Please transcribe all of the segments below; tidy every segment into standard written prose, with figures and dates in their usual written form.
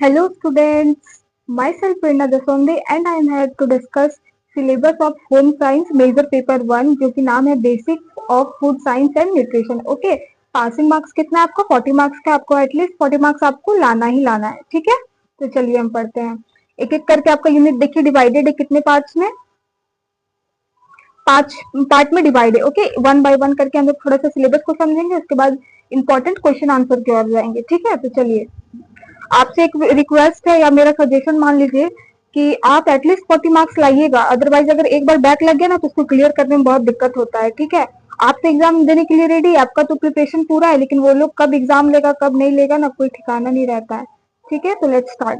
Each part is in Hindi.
Hello students, myself Prerna Daswande and I am here to discuss syllabus of home science major paper 1 जो कि नाम है basics of food science and nutrition. Okay, passing marks कितना है आपको? 40 मार्क्स का। आपको एटलीस्ट 40 मार्क्स आपको लाना ही लाना है, ठीक है। तो चलिए हम पढ़ते हैं एक एक करके। आपका यूनिट देखिए डिवाइडेड है कितने पार्ट्स में? 5 पार्ट में डिवाइड है। ओके, वन बाय वन करके हम लोग थोड़ा सा सिलेबस को समझेंगे, उसके बाद इंपॉर्टेंट क्वेश्चन आंसर की ओर जाएंगे, ठीक है। तो चलिए, आपसे एक रिक्वेस्ट है या मेरा सजेशन मान लीजिए कि आप एटलीस्ट 40 मार्क्स लाइएगा, अदरवाइज अगर एक बार बैक लग गया ना तो उसको क्लियर करने में बहुत दिक्कत होता है, ठीक है। आप तो एग्जाम देने के लिए रेडी है, आपका तो प्रिपरेशन पूरा है, लेकिन वो लोग कब एग्जाम लेगा कब नहीं लेगा ना कोई ठिकाना नहीं रहता है, ठीक है। तो लेट्स स्टार्ट।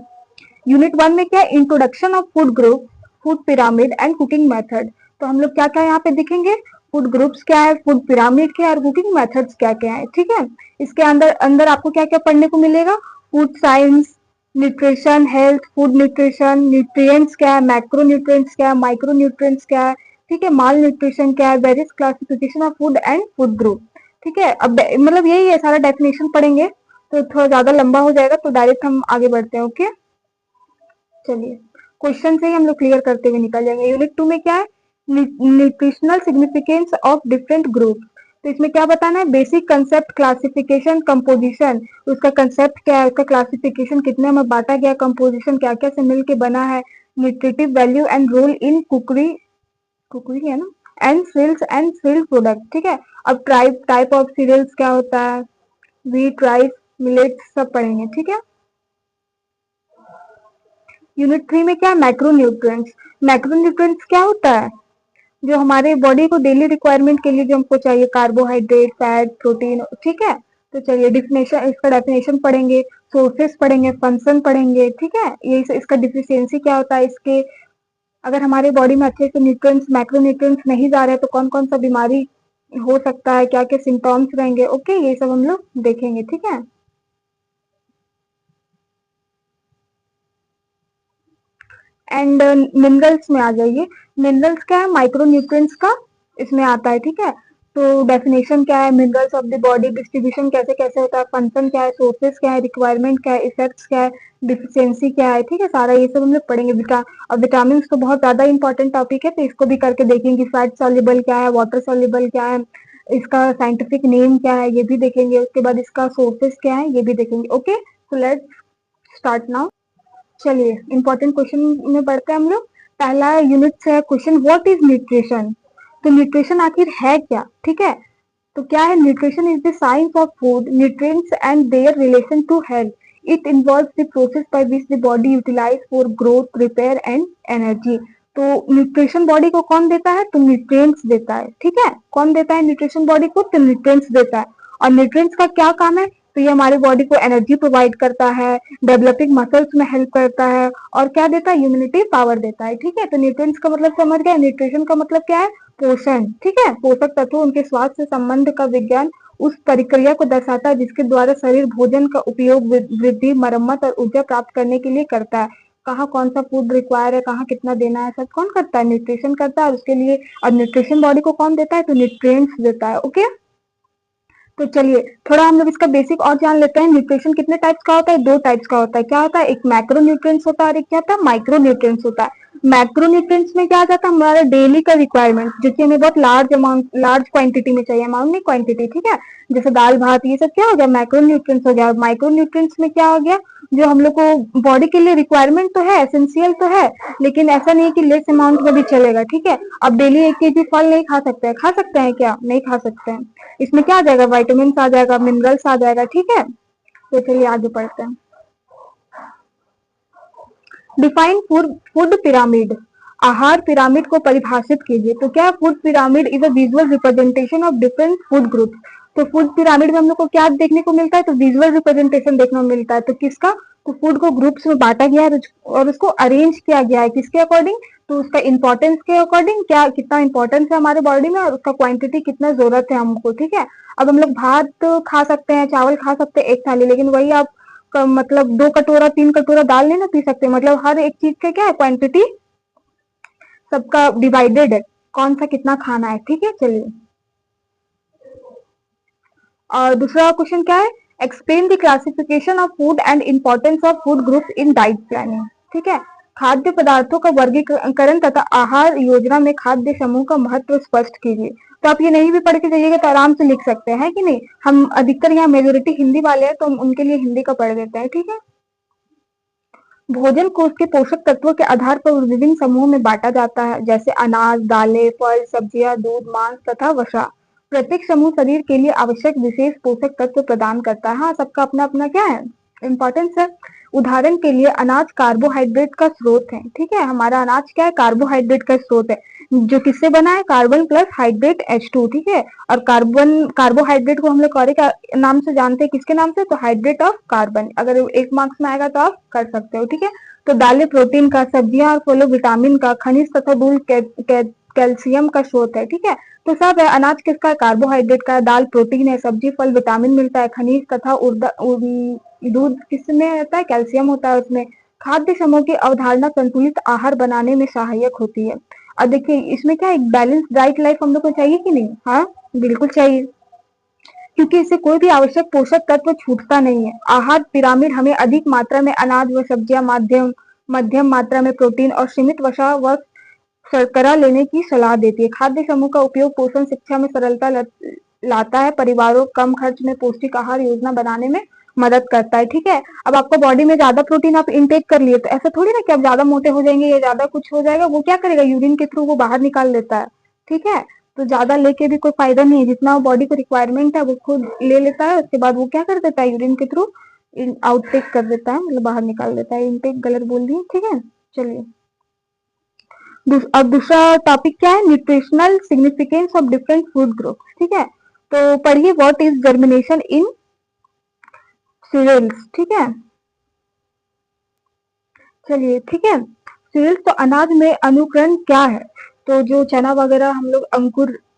यूनिट 1 में क्या है? Introduction of food group, food pyramid and cooking method. तो हम लोग क्या क्या यहाँ पे देखेंगे? फूड ग्रुप्स क्या है, फूड पिरामिड क्या है और कुकिंग मेथड्स क्या क्या है, ठीक है। इसके अंदर अंदर आपको क्या क्या पढ़ने को मिलेगा? Food science, nutrition, health, food nutrition, nutrients क्या है, मैक्रो न्यूट्रिएंट्स क्या है, माइक्रो न्यूट्रिएंट्स क्या है, ठीक है, माल न्यूट्रिशन क्या है, various classification of food and food group, ठीक है। अब मतलब यही है, सारा डेफिनेशन पढ़ेंगे तो थोड़ा ज्यादा लंबा हो जाएगा, तो डायरेक्ट हम आगे बढ़ते हैं। ओके, चलिए क्वेश्चन से ही हम लोग क्लियर करते हुए निकल जाएंगे। यूनिट 2 में क्या है? Nutritional significance of different group. तो इसमें क्या बताना है? Basic concept, classification, composition. उसका कंसेप्ट क्या है, उसका क्लासिफिकेशन कितने में बांटा गया, कंपोजिशन क्या क्या से मिलके बना है, nutritive value and role in cookery, cookery है ना, एंड सिल्क प्रोडक्ट, ठीक है। अब टाइप ऑफ सीरियल्स क्या होता है, व्हीट, राइस, मिलेट्स, सब पढ़ेंगे, ठीक है। यूनिट 3 में क्या है? मैक्रोन्यूट्रिएंट्स। मैक्रोन्यूट्रिएंट्स क्या होता है? जो हमारे बॉडी को डेली रिक्वायरमेंट के लिए जो हमको चाहिए, कार्बोहाइड्रेट, फैट, प्रोटीन, ठीक है। तो चलिए डेफिनेशन, इसका डेफिनेशन पढ़ेंगे, सोर्सेस पढ़ेंगे, फंक्शन पढ़ेंगे, ठीक है। ये इसका डिफिशियंसी क्या होता है, इसके अगर हमारे बॉडी में अच्छे से न्यूट्रिएंट्स, मैक्रोन्यूट्रिएंट्स नहीं जा रहे तो कौन कौन सा बीमारी हो सकता है, क्या क्या सिम्टम्स रहेंगे, ओके, ये सब हम लोग देखेंगे, ठीक है। एंड मिनरल्स में आ जाइए। मिनरल्स क्या है? माइक्रो न्यूट्रिएंट्स का इसमें आता है, ठीक है। तो डेफिनेशन क्या है, minerals of the body, distribution कैसे कैसे होता है, फंक्शन क्या है, सोर्सेस क्या है, रिक्वायरमेंट क्या है, इफेक्ट्स क्या है, डिफिशियंसी क्या है, ठीक है। सारा ये सब हम लोग पढ़ेंगे। और विटामिन तो बहुत ज्यादा इंपॉर्टेंट टॉपिक है, तो इसको भी करके देखेंगे। फैट सॉल्युबल क्या है, वाटर सॉल्युबल क्या है, इसका साइंटिफिक नेम क्या है, ये भी देखेंगे। उसके बाद इसका सोर्सेस क्या है, ये भी देखेंगे। Okay, so let's start now. चलिए इंपॉर्टेंट क्वेश्चन में बढ़ते हैं हम लोग। पहला यूनिट से है क्वेश्चन, व्हाट इज न्यूट्रिशन। तो न्यूट्रिशन आखिर है क्या, ठीक है। तो क्या है? Nutrition is the science of food, nutrients and their relation to health. It involves the process by which the body utilize for growth, repair and energy. तो न्यूट्रिशन बॉडी को कौन देता है? तो न्यूट्रिएंट्स देता है, ठीक है। कौन देता है न्यूट्रिशन बॉडी को? तो न्यूट्रिएंट्स देता है। और न्यूट्रिएंट्स का क्या काम है? तो ये हमारे बॉडी को एनर्जी प्रोवाइड करता है, डेवलपिंग मसल्स में हेल्प करता है, और क्या देता है? इम्यूनिटी पावर देता है, ठीक है। तो न्यूट्रिएंट्स का मतलब समझ गए। न्यूट्रिशन का मतलब क्या है? पोषण, ठीक है। पोषक तत्व, उनके स्वास्थ्य से संबंध का विज्ञान उस प्रक्रिया को दर्शाता है जिसके द्वारा शरीर भोजन का उपयोग वृद्धि, मरम्मत और ऊर्जा प्राप्त करने के लिए करता है। कहाँ कौन सा फूड रिक्वायर है, कहाँ कितना देना है, सब कौन करता है? न्यूट्रिशन करता है। और उसके लिए और न्यूट्रिशन बॉडी को कौन देता है? तो न्यूट्रिएंट्स देता है, ओके। तो चलिए थोड़ा हम लोग इसका बेसिक और जान लेते हैं। न्यूट्रिशन कितने टाइप्स का होता है? दो टाइप्स का होता है। क्या होता है? एक मैक्रो न्यूट्रिएंट्स होता है और एक क्या होता है? माइक्रो न्यूट्रिएंट्स होता है। मैक्रो न्यूट्रिएंट्स में क्या आ जाता है? हमारा डेली का रिक्वायरमेंट, जो कि हमें बहुत लार्ज अमाउंट, लार्ज क्वांटिटी में चाहिए, अमाउंट नहीं क्वांटिटी, ठीक है। जैसे दाल भात, ये सब क्या हो गया? मैक्रो न्यूट्रिएंट्स हो गया। माइक्रो न्यूट्रिएंट्स में क्या हो गया? जो हम लोग को बॉडी के लिए रिक्वायरमेंट तो है, एसेंशियल तो है, लेकिन ऐसा नहीं है कि लेस अमाउंट में भी चलेगा, ठीक है। अब डेली 1 kg फल नहीं खा सकते हैं, खा सकते हैं क्या? नहीं खा सकते हैं। इसमें क्या आ जाएगा? विटामिन आ जाएगा, मिनरल्स आ जाएगा, ठीक है। तो चलिए आगे पढ़ते हैं। Define food pyramid. आहार पिरामिड को परिभाषित कीजिए। तो क्या food pyramid is a visual representation of different food groups. तो फूड पिरामिड में हम लोग को क्या देखने को मिलता है? तो विजुअल रिप्रेजेंटेशन देखने को मिलता है। तो किसका? तो फूड को ग्रुप्स में बांटा गया है और उसको अरेंज किया गया है किसके अकॉर्डिंग? तो उसका इंपॉर्टेंस के अकॉर्डिंग, क्या कितना इंपॉर्टेंस है हमारे बॉडी में और उसका क्वांटिटी कितना जरूरत है हमको, ठीक है। अब हम लोग भात खा सकते हैं, चावल खा सकते हैं एक थाली, लेकिन वही आप मतलब 2 कटोरा 3 कटोरा दाल नहीं ना पी सकते। मतलब हर एक चीज का क्या है? क्वांटिटी सबका डिवाइडेड है, कौन सा कितना खाना है, ठीक है। चलिए, और दूसरा क्वेश्चन क्या है? Explain the classification of food and importance of food group in diet planning. ठीक है, खाद्य पदार्थों का वर्गीकरण तथा आहार योजना में खाद्य समूह का महत्व स्पष्ट कीजिए। तो आप ये नहीं भी पढ़ के जाइएगा तो आराम से लिख सकते हैं कि नहीं। हम अधिकतर यहाँ मेजोरिटी हिंदी वाले हैं तो हम उनके लिए हिंदी का पढ़ देते हैं। ठीक है, भोजन को उसके पोषक तत्वों के आधार पर विभिन्न समूहों में बांटा जाता है, जैसे अनाज, दालें, फल, सब्जियां, दूध, मांस तथा वसा। प्रत्येक समूह शरीर के लिए आवश्यक विशेष पोषक तत्व प्रदान करता है। हाँ, सबका अपना अपना क्या है, इम्पोर्टेंस है। उदाहरण के लिए अनाज कार्बोहाइड्रेट का स्रोत है। ठीक है, हमारा अनाज क्या है, कार्बोहाइड्रेट का स्रोत है, जो किससे बना है, कार्बन प्लस हाइड्रेट H2। ठीक है, और कार्बोहाइड्रेट को हम लोग कौरे का नाम से जानते हैं, किसके नाम से, तो हाइड्रेट ऑफ कार्बन। अगर एक मार्क्स में आएगा तो आप कर सकते हो। ठीक है, तो दालें प्रोटीन का, सब्जियां और फलों विटामिन का, खनिज तथा दूध कैल्शियम का स्रोत है। ठीक है, तो सब है। अनाज किसका है, कार्बोहाइड्रेट का है, दाल प्रोटीन है, सब्जी फल विटामिन मिलता है, खनिज तथा दूध किसमें रहता है, कैल्शियम होता है उसमें। खाद्य समूह की अवधारणा संतुलित आहार बनाने में सहायक होती है। और देखिए इसमें क्या, एक बैलेंस डाइट लाइफ हम लोग को चाहिए कि नहीं, हाँ बिल्कुल चाहिए, क्योंकि इससे कोई भी आवश्यक पोषक तत्व छूटता नहीं है। आहार पिरामिड हमें अधिक मात्रा में अनाज व सब्जियां, मध्यम मात्रा में प्रोटीन और सीमित वसा व शर्करा लेने की सलाह देती है। खाद्य समूह का उपयोग पोषण शिक्षा में सरलता लाता है, परिवारों कम खर्च में पौष्टिक आहार योजना बनाने में मदद करता है। ठीक है, अब आपको बॉडी में ज्यादा प्रोटीन आप इनटेक कर लिए तो ऐसा थोड़ी ना कि आप ज्यादा मोटे हो जाएंगे या ज्यादा कुछ हो जाएगा, वो क्या करेगा, यूरिन के थ्रू वो बाहर निकाल लेता है। ठीक है, तो ज्यादा लेके भी कोई फायदा नहीं है, जितना बॉडी को रिक्वायरमेंट है वो खुद ले लेता है, उसके बाद वो क्या कर देता है, यूरिन के थ्रू आउटटेक कर देता है, मतलब बाहर निकाल देता है। इनटेक गलत बोल दी। ठीक है, चलिए अब दूसरा टॉपिक क्या है, nutritional significance of different food groups. ठीक है, तो पढ़िए what is germination in cereals. ठीक है, चलिए ठीक है, सीरियल्स तो अनाज में अनुकरण क्या है, तो जो चना वगैरह हम लोग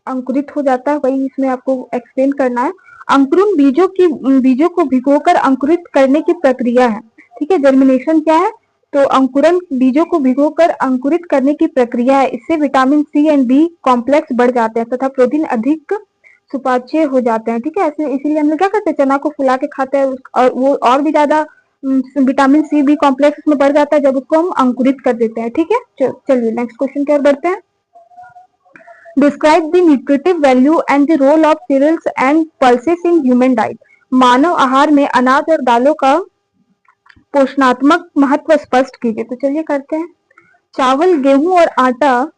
अंकुरित हो जाता है वही इसमें आपको एक्सप्लेन करना है। अंकुरण बीजों को भिगोकर अंकुरित करने की प्रक्रिया है। ठीक है, जर्मिनेशन क्या है, तो अंकुरण बीजों को भिगोकर अंकुरित करने की प्रक्रिया है। इससे vitamin C and B complex बढ़ जाते हैं तथा प्रोटीन अधिक सुपाच्य हो जाते हैं। ठीक है, इसीलिए हम लोग क्या करते हैं, चना को फुला के खाते हैं और वो और भी ज्यादा विटामिन सी बी कॉम्प्लेक्स उसमें बढ़ जाता है जब उसको हम अंकुरित कर देते हैं। ठीक है, चलिए नेक्स्ट क्वेश्चन की ओर बढ़ते हैं। Describe the nutritive value and the role of cereals and pulses in human diet. मानव आहार में अनाज और दालों का पोषणात्मक महत्व स्पष्ट कीजिए। तो चलिए करते हैं। चावल, गेहूं और आटा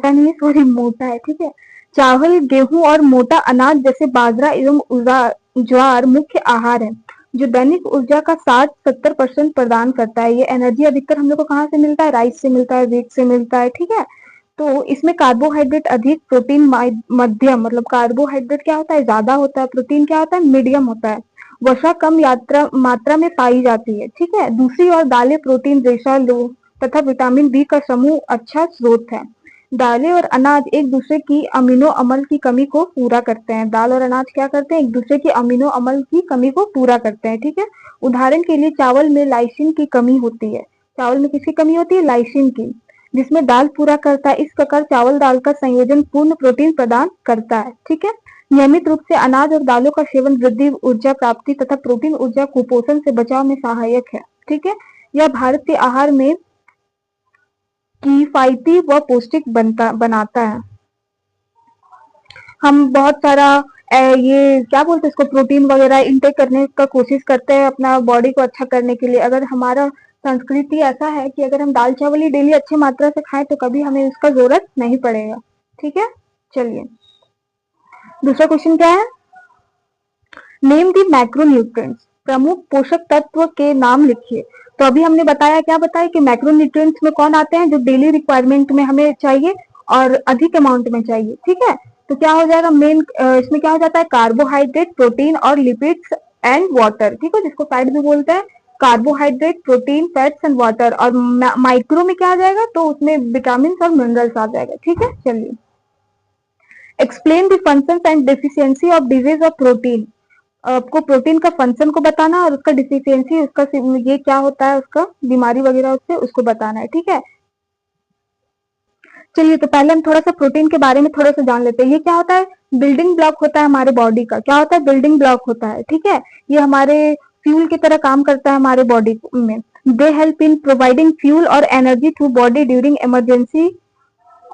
नहीं सॉरी मोटा है। ठीक है, चावल, गेहूं और मोटा अनाज जैसे बाजरा एवं ज्वार मुख्य आहार है जो दैनिक ऊर्जा का 60-70% प्रदान करता है। ये एनर्जी अधिकतर हम लोग को कहाँ से मिलता है, राइस से मिलता है, व्हीट से मिलता है। ठीक है, तो इसमें कार्बोहाइड्रेट अधिक, प्रोटीन मध्यम, मतलब कार्बोहाइड्रेट क्या होता है, ज्यादा होता है, प्रोटीन क्या होता है, मीडियम होता है, वसा कम मात्रा में पाई जाती है। ठीक है, दूसरी ओर दालें प्रोटीन, रेशा, लोह तथा विटामिन बी का समूह अच्छा स्रोत है। दालें और अनाज एक दूसरे की अमीनो अम्ल की कमी को पूरा करते हैं। दाल और अनाज क्या करते हैं, एक दूसरे की अमीनो अम्ल की कमी को पूरा करते हैं। ठीक है, उदाहरण के लिए चावल में लाइसिन की कमी होती है। चावल में किसकी कमी होती है, लाइसिन की, जिसमें दाल पूरा करता है। इस प्रकार चावल दाल का संयोजन पूर्ण प्रोटीन प्रदान करता है। ठीक है, नियमित रूप से अनाज और दालों का सेवन वृद्धि, ऊर्जा प्राप्ति तथा प्रोटीन ऊर्जा कुपोषण से बचाव में सहायक है। ठीक है, यह भारतीय आहार में किफायती व पौष्टिक बनाता है। हम बहुत सारा ये क्या बोलते हैं इसको, प्रोटीन वगैरह इनटेक करने का कोशिश करते हैं अपना बॉडी को अच्छा करने के लिए। अगर हमारा संस्कृति ऐसा है कि अगर हम दाल चावल ही डेली अच्छी मात्रा से खाएं तो कभी हमें उसका जरूरत नहीं पड़ेगा। ठीक है, चलिए दूसरा क्वेश्चन क्या है, नेम दी मैक्रोन्यूट्रिएंट्स। प्रमुख पोषक तत्व के नाम लिखिए। तो अभी हमने बताया, क्या बताया कि मैक्रोन्यूट्रिएंट्स में कौन आते हैं, जो डेली रिक्वायरमेंट में हमें चाहिए और अधिक अमाउंट में चाहिए। ठीक है, तो क्या हो जाएगा, मेन इसमें क्या हो जाता है, कार्बोहाइड्रेट, प्रोटीन और लिपिड्स एंड वाटर। ठीक है, जिसको फैट भी बोलते हैं, carbohydrate, protein, fats and water. और माइक्रो में क्या आ जाएगा, तो उसमें विटामिन और मिनरल्स आ जाएगा। ठीक है, चलिए explain the functions and deficiency of disease of protein. आपको प्रोटीन का फंक्शन को बताना और उसका डिफिशियंसी, उसका ये क्या होता है, उसका बीमारी वगैरह उससे उसको बताना है। ठीक है, चलिए तो पहले हम थोड़ा सा प्रोटीन के बारे में थोड़ा सा जान लेते हैं। ये क्या होता है? बिल्डिंग ब्लॉक होता है हमारे बॉडी का। क्या होता है? बिल्डिंग ब्लॉक होता है, ठीक है। ये हमारे फ्यूल की तरह काम करता है हमारे बॉडी में। They help in providing fuel और energy to body during emergency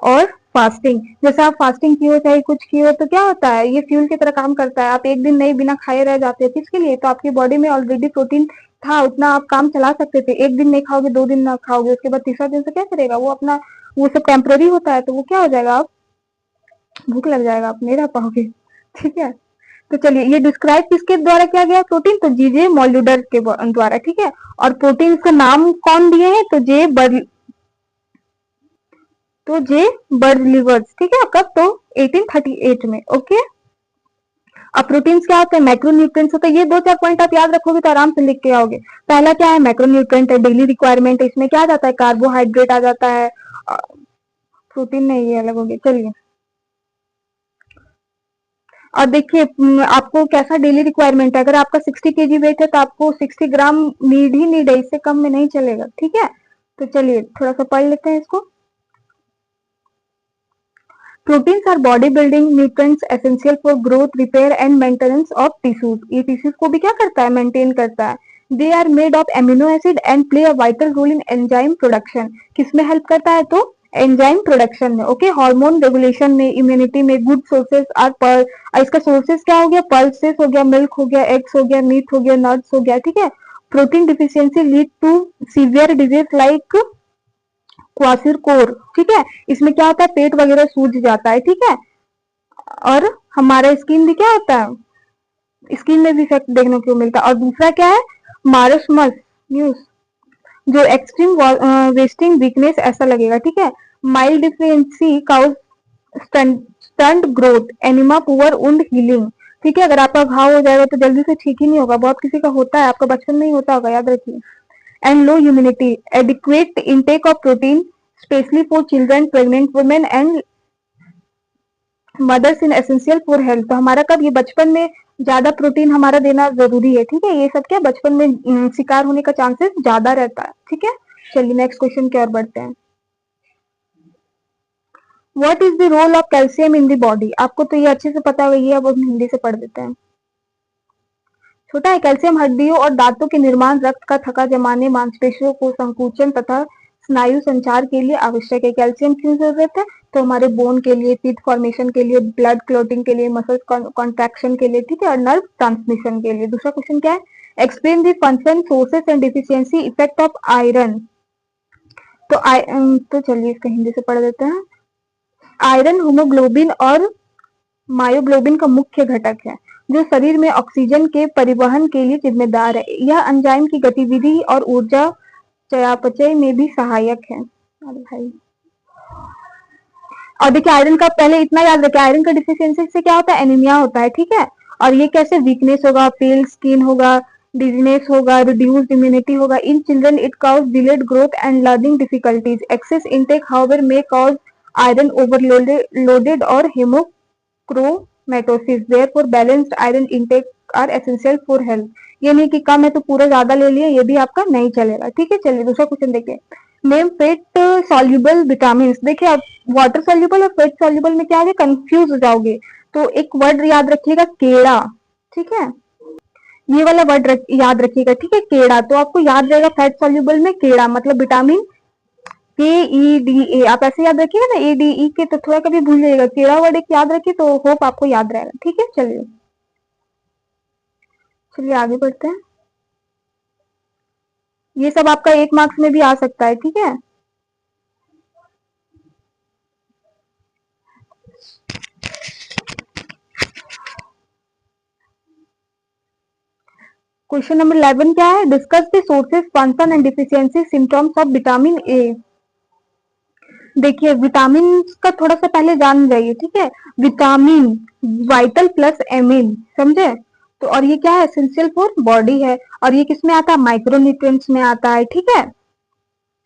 और फास्टिंग। जैसे आप फास्टिंग किए हो चाहे कुछ किए हो तो क्या होता है? ये फ्यूल की तरह काम करता है। आप एक दिन नहीं बिना खाए रह जाते हैं, किसके लिए? तो आपकी बॉडी में ऑलरेडी प्रोटीन था, उतना आप काम चला सकते थे। एक दिन नहीं खाओगे, 2 दिन ना खाओगे, उसके बाद तीसरा दिन से क्या करेगा? वो अपना, वो सब टेम्पररी होता है, तो वो क्या हो जाएगा? आप भूख लग जाएगा, आप नहीं रह पाओगे, ठीक है। तो चलिए, ये डिस्क्राइब किसके द्वारा किया गया प्रोटीन? तो जीजे मॉल्यूडर के द्वारा, ठीक है। और प्रोटीन का नाम कौन दिए हैं? तो जे बर्लिवर्स, ठीक है। कब? तो 1838 में, ओके। अब प्रोटीन्स क्या होते हैं? मैक्रोन्यूट्रिएंट्स होते हैं। ये 2-4 पॉइंट आप याद रखोगे तो आराम से लिख के आओगे। पहला क्या है? मैक्रोन्यूट्रिएंट है, डेली रिक्वायरमेंट है। इसमें क्या आ जाता है? कार्बोहाइड्रेट आ जाता है। प्रोटीन नहीं, ये अलग हो गया। चलिए, और देखिए आपको कैसा डेली रिक्वायरमेंट है। अगर आपका 60 केजी वेट है तो आपको 60 ग्राम नीड ही नीड है, इससे कम में नहीं चलेगा, ठीक है। तो चलिए थोड़ा सा पढ़ लेते हैं इसको। Proteins are body building nutrients essential for growth, repair and maintenance of tissues. ये टिश्यूज को भी क्या करता है? मेंटेन करता है। They are made of amino acid and play a vital role in enzyme production. किसमें हेल्प करता है? तो एंजाइम प्रोडक्शन में, ओके। हार्मोन रेगुलेशन में, इम्यूनिटी में। गुड सोर्सेस आर पर, इसका सोर्सेस क्या हो गया? पल्सेस हो गया, मिल्क हो गया, एग्स हो गया, मीट हो गया, नट्स हो गया, ठीक है। Protein deficiency lead to severe disease like kwashiorkor, ठीक है। इसमें क्या होता है? पेट वगैरह सूज जाता है, ठीक है। और हमारा स्किन भी क्या होता है? स्किन में भी इफेक्ट देखने को मिलता है। और दूसरा क्या है? मारसमस न्यूज, जो एक्सट्रीम वेस्टिंग वीकनेस ऐसा लगेगा, ठीक है। Mild deficiency cause stunt growth, anaemia, poor wound healing, ठीक है। अगर आपका घाव हो जाएगा तो जल्दी से ठीक ही नहीं होगा। बहुत किसी का होता है, आपका बचपन में ही होता होगा, याद रखिए। And low immunity, adequate intake of protein specially for children, pregnant women and mother's in essential for health. तो हमारा कब? ये बचपन में ज्यादा प्रोटीन हमारा देना जरूरी है, ठीक है। ये सब क्या बचपन में शिकार होने का चांसेस ज्यादा रहता है, ठीक है। चलिए नेक्स्ट क्वेश्चन की ओर बढ़ते हैं। What is the role of calcium in the body? आपको तो ये अच्छे से पता है, ये अब हम हिंदी से पढ़ देते हैं। छोटा है। कैल्शियम हड्डियों और दांतों के निर्माण, रक्त का थका जमाने, मांसपेशियों को संकुचन तथा स्नायु संचार के लिए आवश्यक है। कैल्शियम क्यों जरूरत है? तो हमारे बोन के लिए, टीथ फॉर्मेशन के लिए, ब्लड क्लोटिंग के लिए, मसल कॉन्ट्रैक्शन के लिए, ठीक है, और नर्व ट्रांसमिशन के लिए। दूसरा क्वेश्चन क्या है? Explain the function, sources and deficiency effect of iron. तो चलिए इसका हिंदी से पढ़ देते हैं। आयरन हीमोग्लोबिन और मायोग्लोबिन का मुख्य घटक है, जो शरीर में ऑक्सीजन के परिवहन के लिए जिम्मेदार है। यह एंजाइम की गतिविधि और ऊर्जा चयापचय में भी सहायक है। भाई, और देखिए आयरन का पहले इतना याद रखें, आयरन का डिफिशियंसी से क्या होता है? एनीमिया होता है, ठीक है। और ये कैसे? वीकनेस होगा, पेल स्किन होगा, डिजीनेस होगा, रिड्यूस्ड इम्यूनिटी होगा। In children it cause delayed growth and learning difficulties. Excess intake however may cause iron overloaded और haemochromatosis. Therefore balanced iron intake are essential for health. ये नहीं कि कम है तो पूरा ज्यादा ले लिया, ये भी आपका नहीं चलेगा, ठीक है। चलिए दूसरा क्वेश्चन देखिए। Name fat soluble vitamin. देखिए आप वाटर सॉल्युबल और फेट सॉल्युबल में क्या होगा? कंफ्यूज हो जाओगे। तो एक वर्ड याद रखिएगा, केड़ा, ठीक है। ये वाला वर्ड याद रखिएगा, ठीक है, केड़ा। तो आपको याद रहेगा फैट सॉल्युबल में केड़ा मतलब विटामिन KEDA। आप ऐसे याद रखिएगा ना, ADE के, तो थोड़ा कभी भूल जाइएगा। केड़ा वर्ड एक याद रखिए तो होप आपको याद रहेगा, ठीक है। चलिए चलिए आगे बढ़ते हैं। ये सब आपका 1 मार्क्स में भी आ सकता है, ठीक है। क्वेश्चन नंबर 11 क्या है? Discuss the sources, function and deficiency symptoms of vitamin A. देखिए विटामिन का थोड़ा सा पहले जान जाइए, ठीक है। विटामिन वाइटल प्लस एमिन, समझे? तो और ये क्या है? एसेंशियल फॉर बॉडी है। और ये किस में आता है? माइक्रोन्यूट्रिएंट्स में आता है, ठीक है।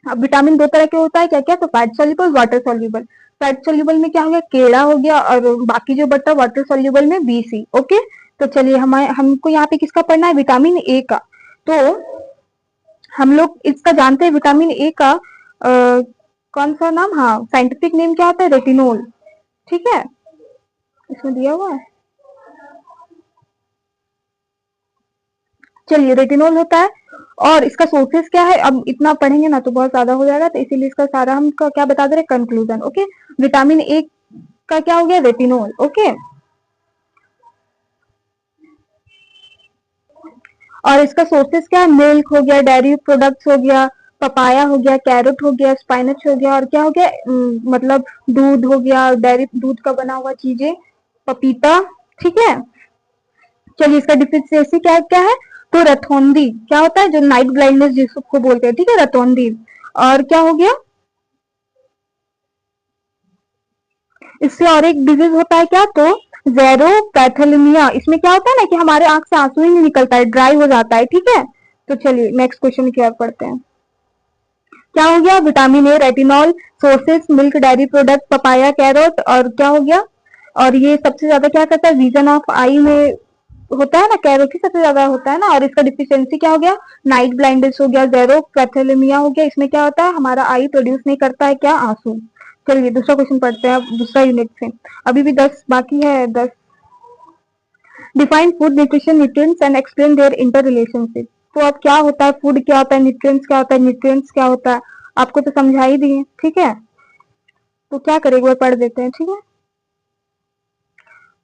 अब विटामिन 2 तरह के होता है, क्या क्या? तो fat soluble, water soluble. Fat soluble में क्या हो गया? केला हो गया, और बाकी जो बटा वाटर सॉल्युबल में BC, ओके। तो चलिए हमको यहाँ पे किसका पढ़ना है? विटामिन ए का। तो हम लोग इसका जानते हैं विटामिन ए का कौन सा नाम, हाँ साइंटिफिक नेम क्या होता है, रेटिनोल, ठीक है, इसमें दिया हुआ है। चलिए रेटिनोल होता है, और इसका सोर्सेस क्या है, अब इतना पढ़ेंगे ना तो बहुत ज्यादा हो जाएगा, तो इसीलिए इसका सारा हम क्या बता दे रहे, कंक्लूजन। ओके, विटामिन ए का क्या हो गया, रेटिनोल। ओके, और इसका सोर्सेस क्या है, मिल्क हो गया, डेयरी प्रोडक्ट्स हो गया, पपाया हो गया, कैरेट हो गया, स्पाइनच हो गया, और क्या हो गया, मतलब दूध हो गया, डेयरी दूध का बना हुआ चीजें, पपीता, ठीक है। चलिए इसका डिफिशियंसी क्या क्या है, तो रतौंधी क्या होता है, जो नाइट ब्लाइंडनेस जिसको बोलते हैं, ठीक है, रतौंधी। और क्या हो गया, इससे और एक डिजीज होता है क्या, तो जेरोपैथेलेमिया। इसमें क्या होता है ना कि हमारे आंख से आंसू ही नहीं निकलता है, ड्राई हो जाता है, ठीक है। तो चलिए नेक्स्ट क्वेश्चन की ओर पढ़ते हैं। क्या हो गया, vitamin A, retinol, sources milk, dairy product, papaya, carrot, और क्या हो गया, और ये सबसे ज्यादा क्या करता है, विजन ऑफ आई में होता है ना, कैरोट ही सबसे ज्यादा होता है ना। और इसका डिफिशियंसी क्या हो गया, नाइट ब्लाइंडनेस हो गया, जेरोपैथेलेमिया हो गया। इसमें क्या होता है, हमारा आई प्रोड्यूस नहीं करता है क्या, आंसू। चलिए दूसरा क्वेश्चन पढ़ते हैं, अब दूसरा यूनिट से, अभी भी 10 बाकी है, 10। Define food, nutrition, nutrients and explain their interrelationship. तो अब क्या होता है, फूड क्या होता है, न्यूट्रिएंट्स क्या होता है, न्यूट्रिएंट्स क्या होता है, आपको तो समझा ही दिए, ठीक है। तो क्या करें, एक बार पढ़ देते हैं, ठीक है।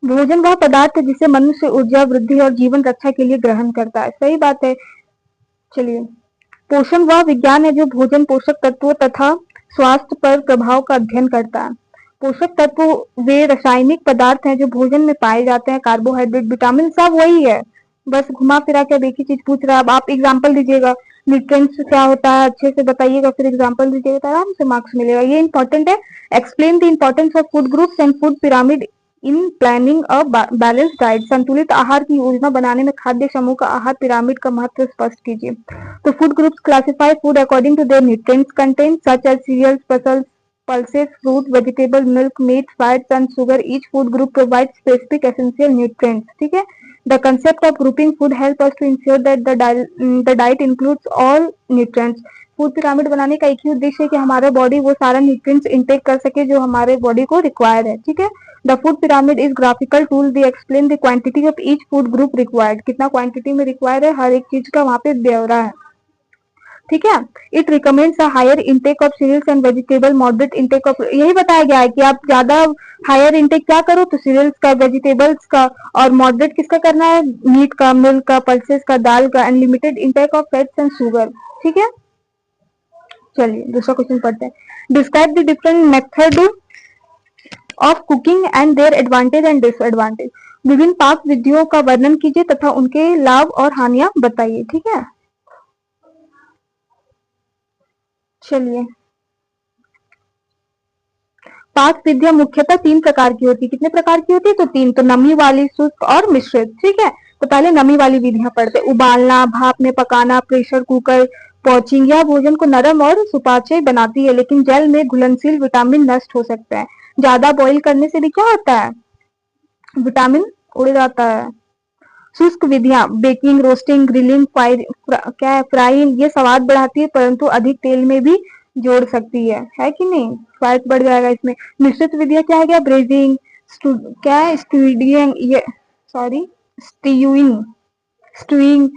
भोजन वह पदार्थ है जिसे मनुष्य ऊर्जा, वृद्धि और जीवन रक्षा के लिए ग्रहण करता है, सही बात है। चलिए, पोषण वह विज्ञान है जो भोजन, पोषक तत्वों तथा स्वास्थ्य पर प्रभाव का अध्ययन करता है। पोषक तत्व वे रासायनिक पदार्थ हैं जो भोजन में पाए जाते हैं, कार्बोहाइड्रेट, विटामिन, सब वही है, बस घुमा फिरा के अब एक ही चीज पूछ रहा है। अब आप एग्जाम्पल दीजिएगा, न्यूट्रिएंट्स क्या होता है अच्छे से बताइएगा, फिर एग्जाम्पल दीजिएगा तो आराम से मार्क्स मिलेगा, ये इंपॉर्टेंट है। Explain the importance of food groups and food pyramid in planning a balance diet. संतुलित आहार की योजना बनाने में खाद्य समूह का आहार पिरामिड का महत्व स्पष्ट कीजिए। तो food groups classify food according to their nutrients content such as cereals, pulses, fruit, vegetable, milk, meat, fats and sugar. Each food group provides specific essential nutrients. ठीक है, the concept of grouping food help us to ensure that the diet includes all nutrients. Food pyramid बनाने का एक ही उद्देश्य है कि हमारा बॉडी वो सारा न्यूट्रिएंट्स इनटेक कर सके जो हमारे बॉडी को रिक्वायर है, ठीक है। The food pyramid is graphical tool, they explain the quantity of each food group required. कितना क्वांटिटी में रिक्वायर्ड है हर एक चीज का वहां पे ब्यौरा है, ठीक है। It recommends a higher intake of cereals and vegetable, moderate intake of, यही बताया गया है कि आप ज्यादा हायर इंटेक क्या करो, तो सीरियल्स का, वेजिटेबल्स का, और मॉडरेट किसका करना है, मीट का, मिल्क का, पल्सेस का, दाल का, and limited intake of fats and sugar, ठीक है। चलिए दूसरा क्वेश्चन पढ़ते हैं। Describe the different method of cooking and their advantage and disadvantage. विभिन्न पाक विधियों का वर्णन कीजिए तथा उनके लाभ और हानियां बताइए, ठीक है। चलिए, पाक विधियां मुख्यतः 3 प्रकार की होती है। कितने प्रकार की होती है, तो 3। तो नमी वाली, शुष्क और मिश्रित, ठीक है। तो पहले नमी वाली विधियां पढ़ते, उबालना, भाप में पकाना, प्रेशर कुकर, पॉचिंग। यह भोजन को नरम और सुपाच्य बनाती है, लेकिन जल में घुलनशील विटामिन नष्ट हो सकते हैं। ज्यादा बॉईल करने से भी क्या होता है, विटामिन उड़ जाता है। शुष्क विधियां, बेकिंग, रोस्टिंग, ग्रिलिंग, क्या है, फ्राइंग, ये स्वाद बढ़ाती है परंतु अधिक तेल में भी जोड़ सकती है कि नहीं, फैट बढ़ जाएगा इसमें। मिश्रित विधियां क्या है, क्या ब्रेजिंग, क्या है, स्टूडिंग, ये सॉरी स्टीविंग, स्टूइंग,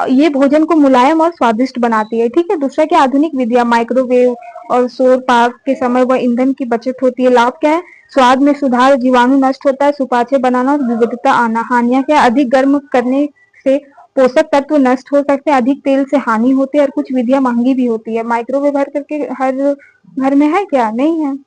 ये भोजन को मुलायम और स्वादिष्ट बनाती है, ठीक है। दूसरा क्या, आधुनिक विधियां, माइक्रोवेव और सौर पाक के समय वह ईंधन की बचत होती है। लाभ क्या है, स्वाद में सुधार, जीवाणु नष्ट होता है, सुपाच्य बनाना और विविधता आना। हानियां क्या, अधिक गर्म करने से पोषक तत्व नष्ट हो सकते हैं, अधिक तेल से हानि होती है, और कुछ विधियां महंगी भी होती है। माइक्रोवेव हर करके हर घर में है क्या, नहीं है।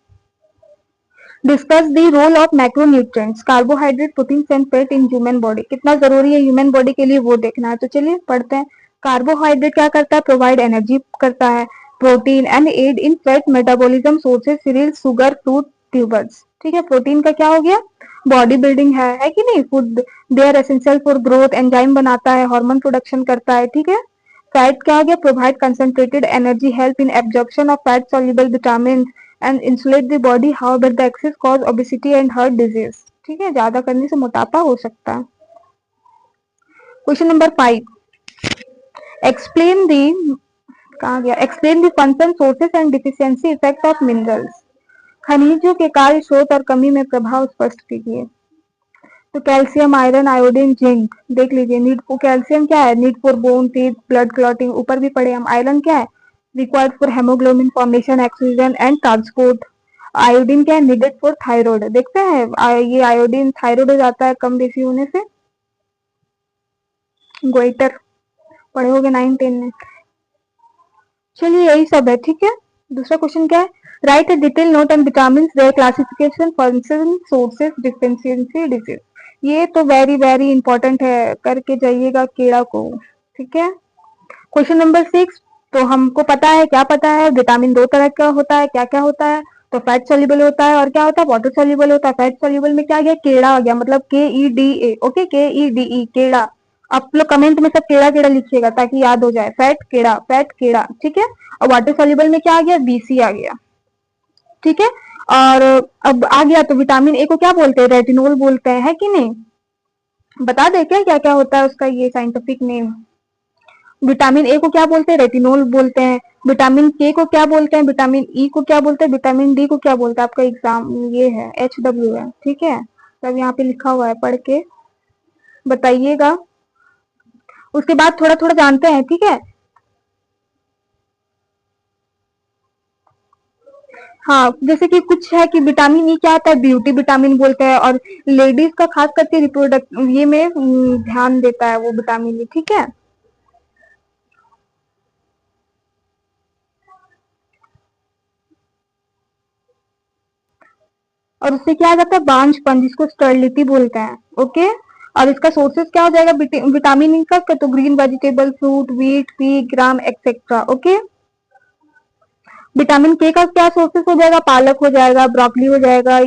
Discuss the role of macronutrients, carbohydrate, protein and fat in human body. कितना जरूरी है ह्यूमन बॉडी के लिए वो देखना है, तो चलिए पढ़ते हैं। कार्बोहाइड्रेट क्या करता है, प्रोवाइड एनर्जी करता है। Protein and aid in fat metabolism, sources cereal, sugar, fruit, tubers, ठीक है। प्रोटीन का क्या हो गया, बॉडी बिल्डिंग है कि नहीं, food they are essential for growth, enzyme बनाता है, हार्मोन प्रोडक्शन करता है, ठीक है। फैट क्या हो गया, provide concentrated energy, help in absorption of fat soluble vitamin and insulate the body. However, the excess cause obesity and heart disease. ठीक है, ज्यादा करने से मोटापा हो सकता है। क्वेश्चन नंबर 5, एक्सप्लेन दी कहाँ गया, explain the function, sources and deficiency effect of minerals, खनिजों के कार्य, स्रोत और कमी में प्रभाव स्पष्ट कीजिए। तो कैल्शियम, आयरन, आयोडीन, जिंक देख लीजिए। नीड फॉर कैल्शियम क्या है, need for bone teeth blood clotting, ऊपर भी पढ़े हम। आयरन क्या है, required for haemoglobin formation oxygen and transport. Iodine क्या है, नीडेड फॉर थायराइड। देखते हैं ये आयोडीन थायराइड हो जाता है कम बेसी होने से, गोइटर पढ़े होगे 9-10 में। चलिए यही सब है, ठीक है। दूसरा क्वेश्चन क्या है, right A detail note on vitamin, there classification, function, sources, deficiency, disease. ये तो वेरी वेरी इंपॉर्टेंट है, करके जाइएगा केड़ा को, ठीक है। क्वेश्चन नंबर 6, तो हमको पता है, क्या पता है, विटामिन 2 तरह का होता है, क्या क्या होता है, तो फैट सोल्यूबल होता है और क्या होता है, वाटर सोल्यूबल होता है। फैट सोल्यूबल में क्या आ गया, केड़ा आ गया, मतलब KEDA, ओके, KEDE केड़ा। आप लोग कमेंट में सब केड़ा केड़ा लिखिएगा ताकि याद हो जाए, फैट केड़ा, फैट केड़ा, ठीक है। और वाटर सोल्यूबल में क्या आ गया, BC आ गया, ठीक है। और अब आ गया तो विटामिन ए को क्या बोलते हैं, रेटिनोल बोलते हैं, है कि नहीं, बता दे क्या क्या क्या होता है उसका ये साइंटिफिक नेम। विटामिन ए को क्या बोलते हैं, रेटिनोल बोलते हैं। विटामिन के को क्या बोलते हैं, विटामिन ई को क्या बोलते हैं, विटामिन डी को क्या बोलते हैं, आपका एग्जाम ये है HW है, ठीक है। सब यहाँ पे लिखा हुआ है, पढ़ के बताइएगा। उसके बाद थोड़ा थोड़ा जानते हैं, ठीक है। हाँ, जैसे कि कुछ है कि विटामिन ई क्या होता है, ब्यूटी विटामिन बोलते हैं, और लेडीज का खास करके रिप्रोडक्ट ये में ध्यान देता है वो विटामिन ई, ठीक है। और उससे क्या आ जाता है, बांझपन, जिसको स्टर्लिटी बोलते हैं, ओके। और इसका सोर्सेस क्या हो जाएगा विटामिन ई का, तो green vegetable, fruit, wheat, pea, gram etcetera, okay. Vitamin K का क्या सोर्सेस हो जाएगा, पालक हो जाएगा, ब्रोकली हो जाएगा,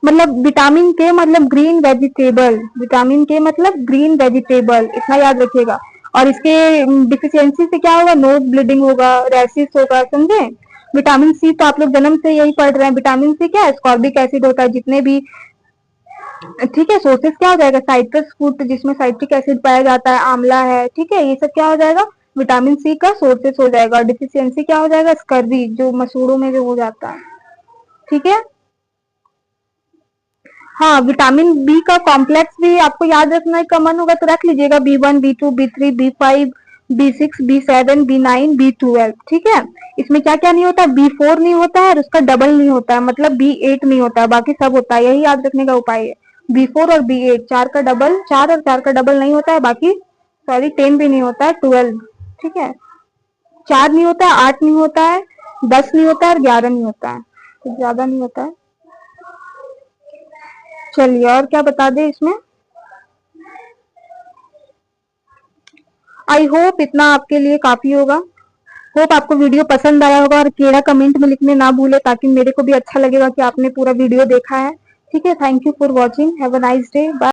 मतलब विटामिन के मतलब ग्रीन वेजिटेबल, विटामिन के मतलब ग्रीन वेजिटेबल, इतना याद रखिएगा। और इसके डिफिशियंसी से क्या होगा, नोज ब्लीडिंग होगा, रैसिस होगा, समझे। विटामिन सी तो आप लोग जन्म से यही पढ़ रहे हैं, विटामिन सी क्या है, स्कॉर्बिक एसिड होता है, जितने भी, ठीक है। सोर्सेस क्या हो जाएगा, साइट्रस फ्रूट जिसमें साइट्रिक एसिड पाया जाता है, आंवला है, ठीक है, ये सब क्या हो जाएगा, विटामिन सी का सोर्सेस हो जाएगा। और डिफिशियंसी क्या हो जाएगा, स्कर्वी, जो मसूड़ों में जो हो जाता है, ठीक है। हाँ, विटामिन बी का कॉम्प्लेक्स भी आपको याद रखना का मन होगा तो रख लीजिएगा, B1, B2, B3, B5, B6, B7, B9, B12, ठीक है। इसमें क्या क्या नहीं होता, B4 नहीं होता है और उसका डबल नहीं होता है, मतलब B8 नहीं होता है, बाकी सब होता है, यही याद रखने का उपाय है। B4 और B8, चार का डबल, 4 और 4 का डबल नहीं होता है, बाकी सॉरी 10 भी नहीं होता है, 12, ठीक है। 4 नहीं होता है, 8 नहीं होता है, 10 नहीं होता है और 11 नहीं होता है, कुछ ज्यादा नहीं होता है। चलिए और क्या बता दें इसमें। आई होप इतना आपके लिए काफी होगा। होप आपको वीडियो पसंद आया होगा, और केड़ा कमेंट में लिखने ना भूले ताकि मेरे को भी अच्छा लगेगा कि आपने पूरा वीडियो देखा है, ठीक है। Thank you for watching, have a nice day, bye.